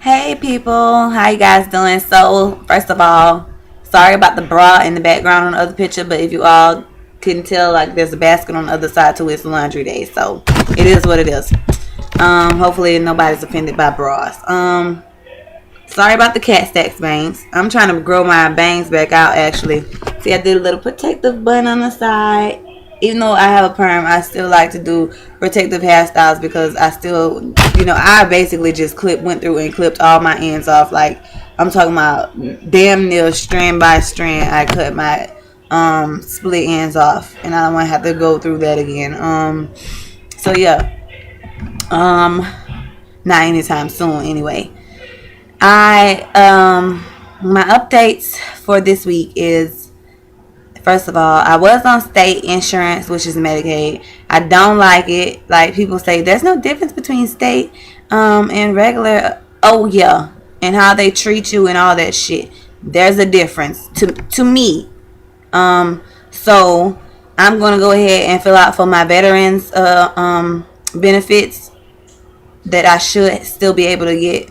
Hey people, how you guys doing? So, first of all, sorry about the bra in the background on the other picture, but if you all couldn't tell, like there's a basket on the other side to it's laundry day, so it is what it is. Hopefully nobody's offended by bras. Sorry about the cat stacks bangs. I'm trying to grow my bangs back out actually. See, I did a little protective bun on the side. Even though I have a perm, I still like to do protective hairstyles because I still, I basically just went through and clipped all my ends off. Like, I'm talking about damn near strand by strand. I cut my split ends off, and I don't want to have to go through that again. So yeah, not anytime soon anyway. My updates for this week is, first of all, I was on state insurance, which is Medicaid. I don't like it. Like, people say there's no difference between state and regular. Oh yeah, and how they treat you and all that shit. There's a difference to me. So I'm gonna go ahead and fill out for my veterans benefits that I should still be able to get.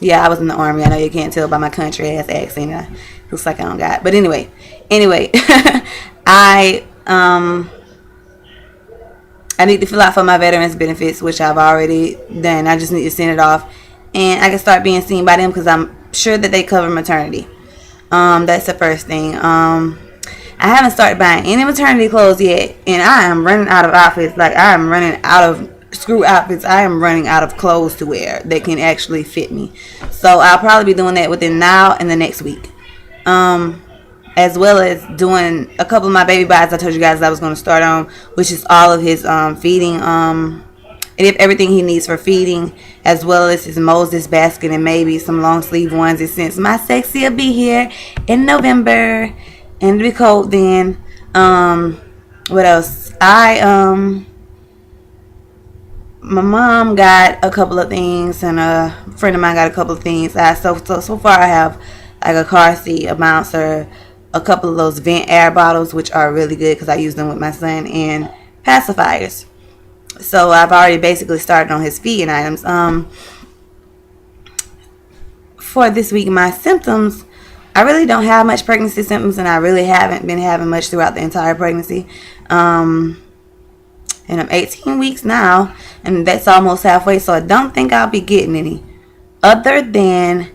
Yeah, I was in the army. I know you can't tell by my country ass accent. Looks like I don't got it. But anyway, I I need to fill out for my veterans benefits, which I've already done. I just need to send it off, and I can start being seen by them because I'm sure that they cover maternity. That's the first thing. I haven't started buying any maternity clothes yet, and I am running out of outfits. Like, I am running out of screw outfits. I am running out of clothes to wear that can actually fit me. So I'll probably be doing that within now and the next week. As well as doing a couple of my baby buys I told you guys I was going to start on, which is all of his feeding, and if everything he needs for feeding, as well as his Moses basket and maybe some long sleeve onesies, since my sexy will be here in November and it'll be cold then. What else? My mom got a couple of things, and a friend of mine got a couple of things. So far I have like a car seat, a bouncer, a couple of those vent air bottles, which are really good because I use them with my son, and pacifiers. So I've already basically started on his feeding items. For this week, my symptoms, I really don't have much pregnancy symptoms, and I really haven't been having much throughout the entire pregnancy. And I'm 18 weeks now, and that's almost halfway, so I don't think I'll be getting any other than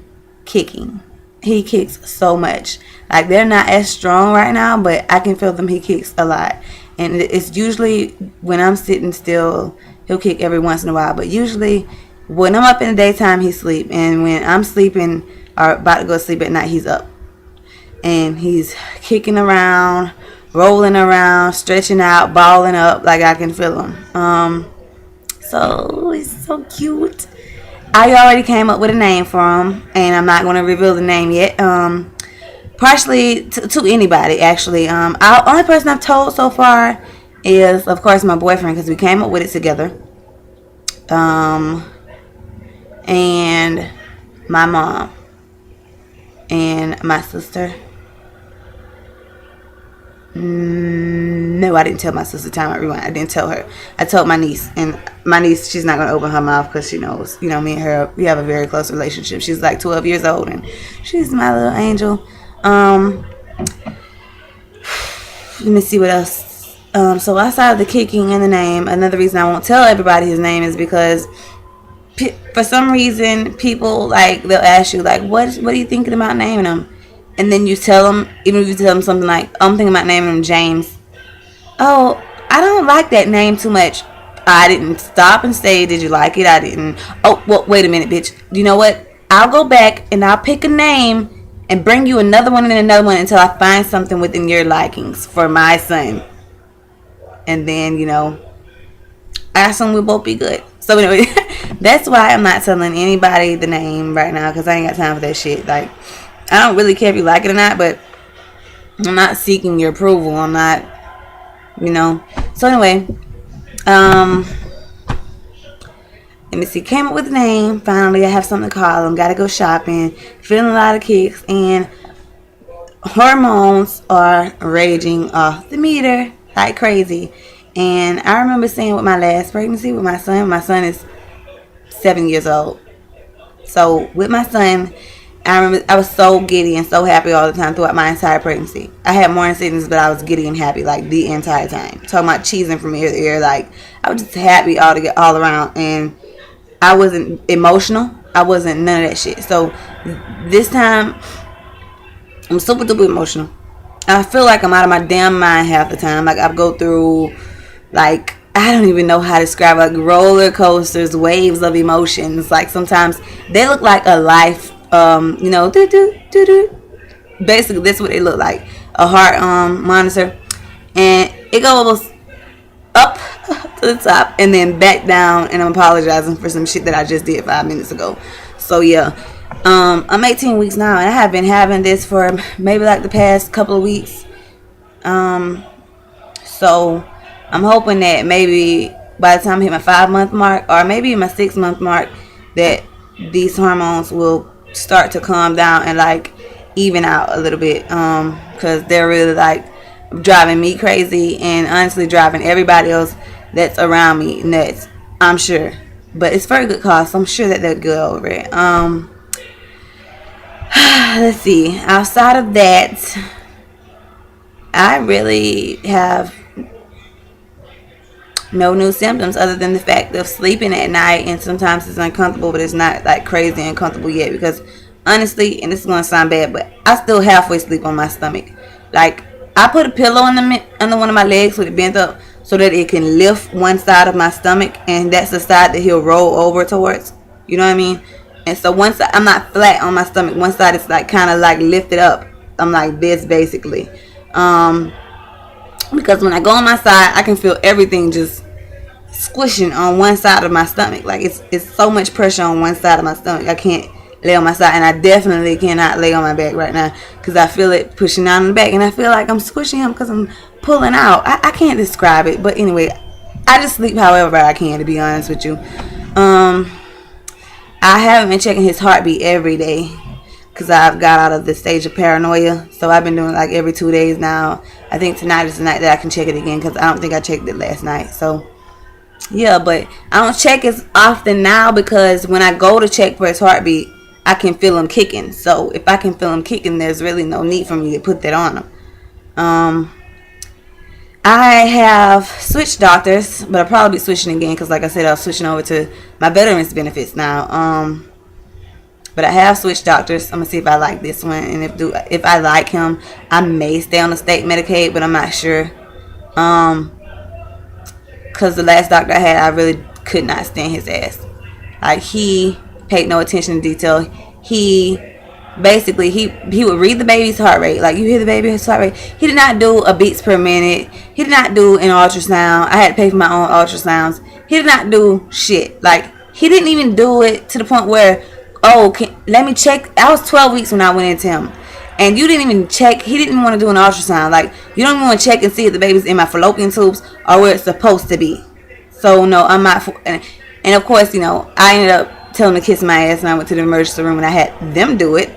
kicking. He kicks so much. Like, they're not as strong right now, but I can feel them. He kicks a lot, and it's usually when I'm sitting still, he'll kick every once in a while, but usually when I'm up in the daytime, he's asleep, and when I'm sleeping or about to go to sleep at night, he's up, and he's kicking around, rolling around, stretching out, balling up. Like, I can feel him. So he's so cute. I already came up with a name for him, and I'm not going to reveal the name yet. Partially to anybody, actually. Our only person I've told so far is, of course, my boyfriend, because we came up with it together. And my mom and my sister. No, I didn't tell my sister. Time out, rewind. I didn't tell her. I told my niece, and my niece, she's not gonna open her mouth because she knows, me and her, we have a very close relationship. She's like 12 years old, and she's my little angel. Let me see what else. So outside of the kicking and the name, another reason I won't tell everybody his name is because for some reason people, like, they'll ask you, like, what are you thinking about naming him? And then you tell them, even if you tell them something like, I'm thinking about naming him James. Oh, I don't like that name too much. I didn't stop and say, did you like it? I didn't. Oh, well, wait a minute, bitch. You know what? I'll go back and I'll pick a name and bring you another one and another one until I find something within your likings for my son. And then, I assume we'll both be good. So anyway, that's why I'm not telling anybody the name right now, because I ain't got time for that shit. Like, I don't really care if you like it or not, but I'm not seeking your approval. I'm not, So anyway, let me see. Came up with a name. Finally, I have something to call him. Got to go shopping. Feeling a lot of kicks, and hormones are raging off the meter like crazy. And I remember saying with my last pregnancy with my son is 7 years old. So with my son, I remember I was so giddy and so happy all the time throughout my entire pregnancy. I had morning sickness, but I was giddy and happy like the entire time. Talking about cheesing from ear to ear, like I was just happy all around, and I wasn't emotional. I wasn't none of that shit. So this time, I'm super duper emotional. I feel like I'm out of my damn mind half the time. Like I go through, like I don't even know how to describe it, like roller coasters, waves of emotions. Like sometimes they look like a life, do do do do. Basically, that's what it look like, a heart monitor, and it goes up to the top and then back down. And I'm apologizing for some shit that I just did 5 minutes ago. So yeah, I'm 18 weeks now, and I have been having this for maybe like the past couple of weeks. So I'm hoping that maybe by the time I hit my 5 month mark, or maybe my 6 month mark, that these hormones will start to calm down and like even out a little bit. Because they're really like driving me crazy, and honestly driving everybody else that's around me nuts, I'm sure. But it's for a good cause, so I'm sure that they'll go over it. Let's see. Outside of that, I really have no new symptoms other than the fact of sleeping at night, and sometimes it's uncomfortable, but it's not like crazy uncomfortable yet, because honestly, and this is going to sound bad, but I still halfway sleep on my stomach. Like I put a pillow under one of my legs with it bent up so that it can lift one side of my stomach, and that's the side that he'll roll over towards, you know what I mean? And so one side, I'm not flat on my stomach, one side is like kind of like lifted up. I'm like this basically, because when I go on my side, I can feel everything just squishing on one side of my stomach. Like it's so much pressure on one side of my stomach, I can't lay on my side, and I definitely cannot lay on my back right now because I feel it pushing out on the back, and I feel like I'm squishing him because I'm pulling out. I can't describe it, but anyway, I just sleep however I can, to be honest with you. I haven't been checking his heartbeat every day because I've got out of the stage of paranoia. So I've been doing like every 2 days now. I think tonight is the night that I can check it again, because I don't think I checked it last night. So yeah, but I don't check as often now because when I go to check for his heartbeat, I can feel him kicking. So if I can feel him kicking, there's really no need for me to put that on him. I have switched doctors, but I'll probably be switching again because, like I said, I was switching over to my veterans benefits now. But I have switched doctors. I'm gonna see if I like this one, and if I like him, I may stay on the state Medicaid, but I'm not sure. Because the last doctor I had, I really could not stand his ass. Like he paid no attention to detail. He basically he would read the baby's heart rate. Like you hear the baby's heart rate. He did not do a beats per minute. He did not do an ultrasound. I had to pay for my own ultrasounds. He did not do shit. Like he didn't even do it to the point where, let me check. I was 12 weeks when I went into him, and you didn't even check. He didn't want to do an ultrasound. Like you don't even want to check and see if the baby's in my fallopian tubes or where it's supposed to be. So no, I'm not. And of course, I ended up telling him to kiss my ass, and I went to the emergency room and I had them do it.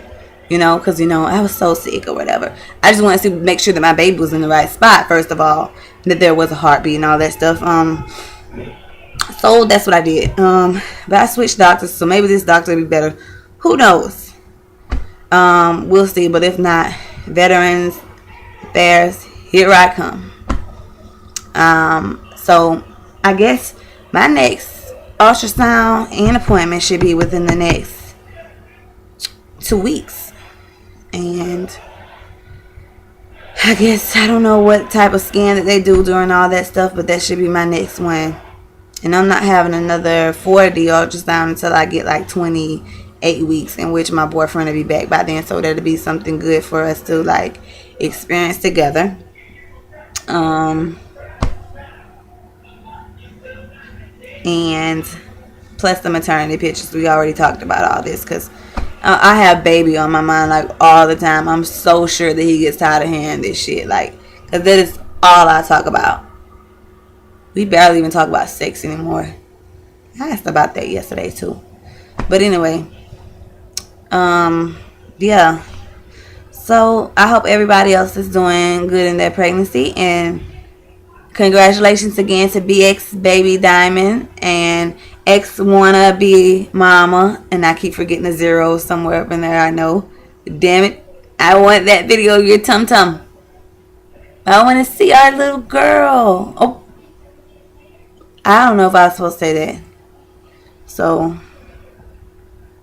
Because I was so sick or whatever. I just wanted to make sure that my baby was in the right spot first of all, that there was a heartbeat and all that stuff. So that's what I did. But I switched doctors, so maybe this doctor will be better. Who knows? We'll see. But if not, Veterans Affairs, here I come. So I guess my next ultrasound and appointment should be within the next 2 weeks. And I guess I don't know what type of scan that they do during all that stuff, but that should be my next one. And I'm not having another 4D ultrasound until I get like 28 weeks, in which my boyfriend will be back by then. So that'll be something good for us to like experience together. And plus the maternity pictures. We already talked about all this because I have baby on my mind like all the time. I'm so sure that he gets tired of hearing this shit, like, because that is all I talk about. We barely even talk about sex anymore. I asked about that yesterday too. But anyway, yeah. So I hope everybody else is doing good in their pregnancy, and congratulations again to BX Baby Diamond and ex wannabe mama, and I keep forgetting the zero somewhere up in there. I know. Damn it! I want that video of your tum tum. I want to see our little girl. Oh, I don't know if I was supposed to say that. So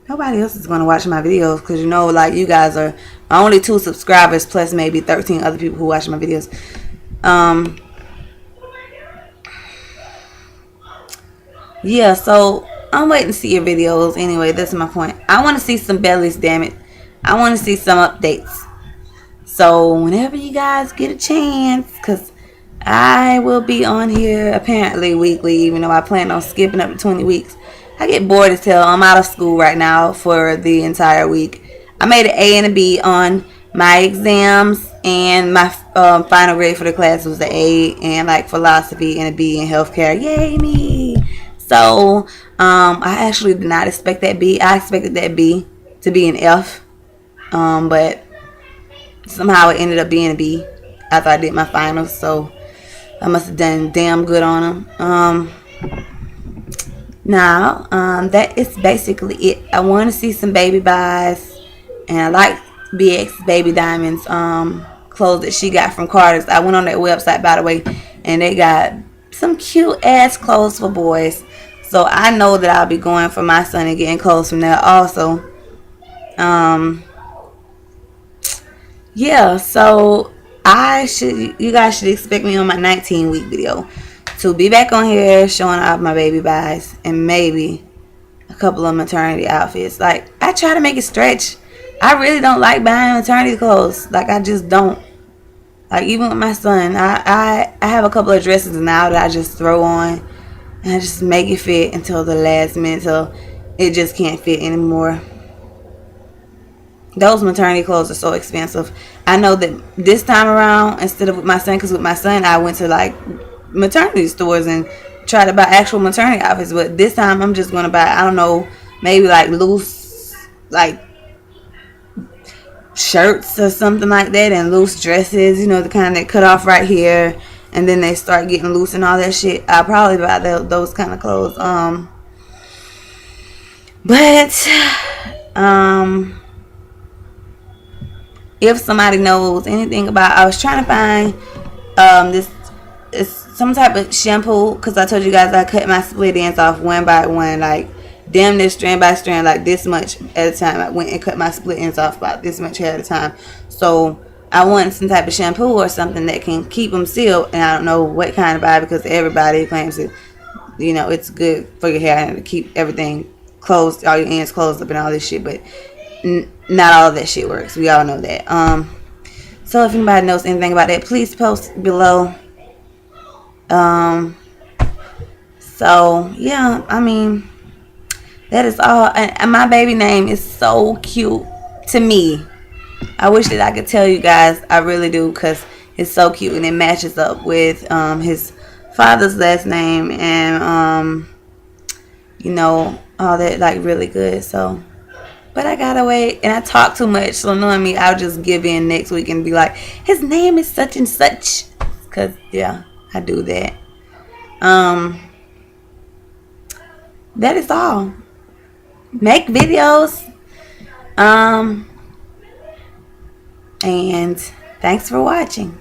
nobody else is gonna watch my videos because like you guys are my only 2 subscribers plus maybe 13 other people who watch my videos. Yeah, so I'm waiting to see your videos. Anyway, that's my point. I want to see some bellies, damn it. I want to see some updates. So whenever you guys get a chance, because I will be on here apparently weekly, even though I plan on skipping up to 20 weeks. I get bored as hell. I'm out of school right now for the entire week. I made an A and a B on my exams, and my final grade for the class was an A, and like philosophy, and a B in healthcare. Yay me! So I actually did not expect that B. I expected that B to be an F, but somehow it ended up being a B after I did my finals. So I must have done damn good on them. Now, that is basically it. I want to see some baby buys, and I like BX Baby Diamonds clothes that she got from Carter's. I went on that website, by the way, and they got some cute ass clothes for boys. So I know that I'll be going for my son and getting clothes from there also. Yeah, so you guys should expect me on my 19-week video to be back on here showing off my baby buys and maybe a couple of maternity outfits. Like, I try to make it stretch. I really don't like buying maternity clothes. Like, I just don't. Like, even with my son, I have a couple of dresses now that I just throw on and I just make it fit until the last minute, so it just can't fit anymore. Those maternity clothes are so expensive. I know that this time around, instead of with my son, because with my son I went to like maternity stores and try to buy actual maternity outfits, but this time I'm just going to buy, I don't know, maybe like loose like shirts or something like that, and loose dresses, the kind that cut off right here and then they start getting loose and all that shit. I'll probably buy those kind of clothes. But if somebody knows anything about, I was trying to find this is some type of shampoo, because I told you guys I cut my split ends off one by one, like damn near strand by strand, like this much at a time. I went and cut my split ends off about this much at a time. So I want some type of shampoo or something that can keep them sealed, and I don't know what kind to buy because everybody claims it, it's good for your hair and to keep everything closed, all your ends closed up and all this shit, but not all of that shit works. We all know that. So if anybody knows anything about that, please post below. So yeah, I mean, that is all. And my baby name is so cute to me. I wish that I could tell you guys. I really do, because it's so cute and it matches up with his father's last name, and all that, like, really good. So, but I gotta wait, and I talk too much, so knowing me, I'll just give in next week and be like, his name is such and such, because yeah, I do that. That is all. Make videos. And thanks for watching.